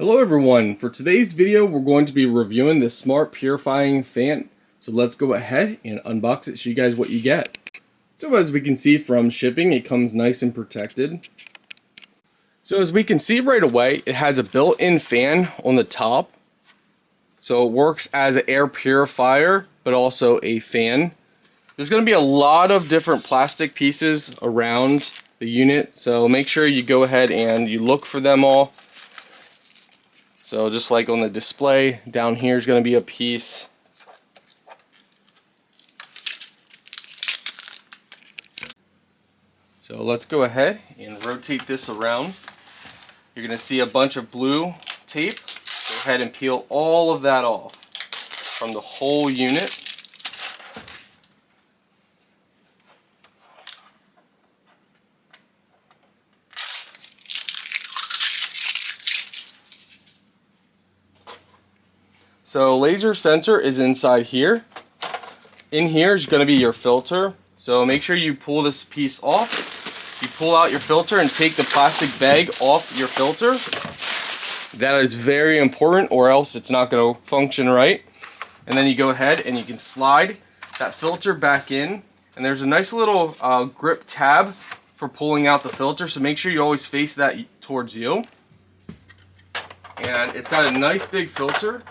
Hello everyone, for today's video we're going to be reviewing this smart purifying fan. So let's go ahead and unbox it, show you guys what you get. So as we can see from shipping, it comes nice and protected. So as we can see right away, it has a built-in fan on the top. So it works as an air purifier, but also a fan. There's going to be a lot of different plastic pieces around the unit, so make sure you go ahead and you look for them all. So just like on the display, down here is going to be a piece. So let's go ahead and rotate this around. You're going to see a bunch of blue tape. Go ahead and peel all of that off from the whole unit. So laser sensor is inside here. In here is going to be your filter. So make sure you pull this piece off. You pull out your filter and take the plastic bag off your filter. That is very important, or else it's not going to function right. And then you go ahead and you can slide that filter back in. And there's a nice little grip tab for pulling out the filter. So make sure you always face that towards you. And it's got a nice big filter.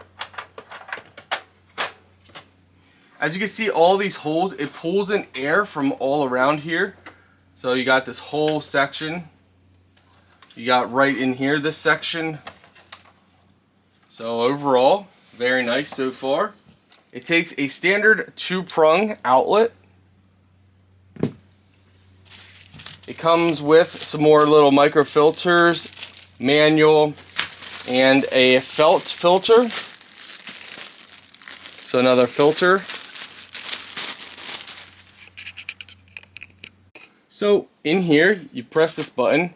As you can see, all these holes, it pulls in air from all around here. So you got this whole section. You got right in here, this section. So overall, very nice so far. It takes a standard 2-prong outlet. It comes with some more little micro filters, manual, and a felt filter. So another filter. So in here, you press this button,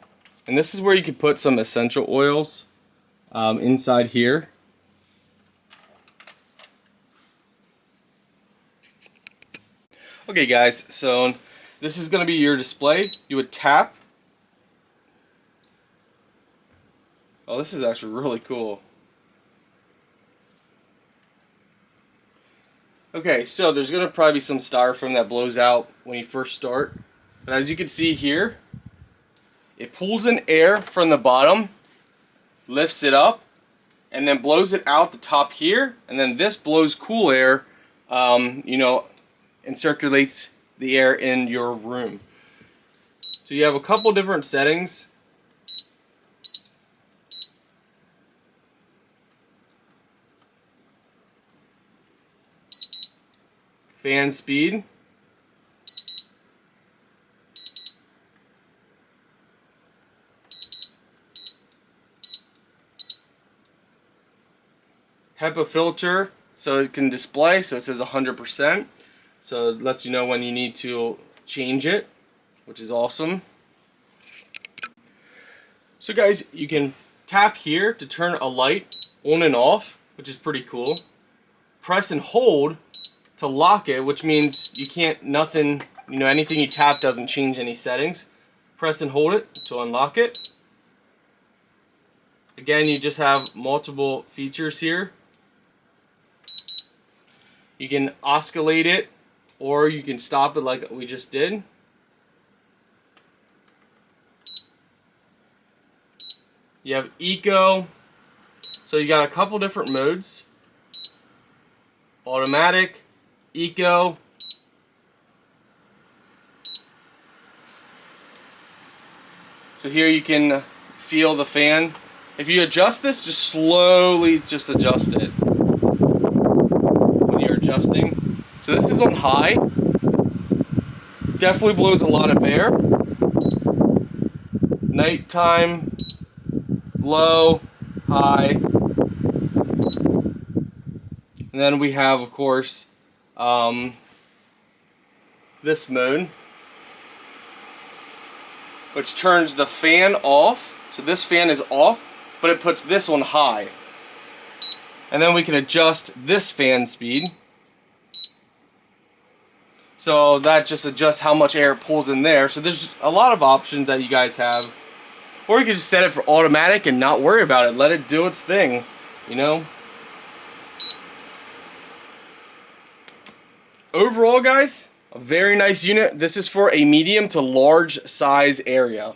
and this is where you can put some essential oils inside here. Okay guys, so this is going to be your display. You would tap. Oh, this is actually really cool. Okay, so there's going to probably be some styrofoam that blows out when you first start. But as you can see here, it pulls in air from the bottom, lifts it up, and then blows it out the top here. And then this blows cool air, and circulates the air in your room. So you have a couple different settings. Fan speed. HEPA filter, so it can display, so it says 100%. So it lets you know when you need to change it, which is awesome. So guys, you can tap here to turn a light on and off, which is pretty cool. Press and hold to lock it, which means you can't, anything you tap doesn't change any settings. Press and hold it to unlock it. Again, you just have multiple features here. You can oscillate it, or you can stop it like we just did. You have eco, so you got a couple different modes. Automatic, eco. So here you can feel the fan. If you adjust this, just slowly adjust it when you're adjusting. So this is on high. Definitely blows a lot of air. Nighttime, low, high. And then we have, of course, this mode, which turns the fan off. So this fan is off, but it puts this on high. And then we can adjust this fan speed. So that just adjusts how much air it pulls in there. So there's a lot of options that you guys have Or you could just set it for automatic and not worry about it. Let it do its thing, you know? Overall, guys, a very nice unit. This is for a medium to large size area.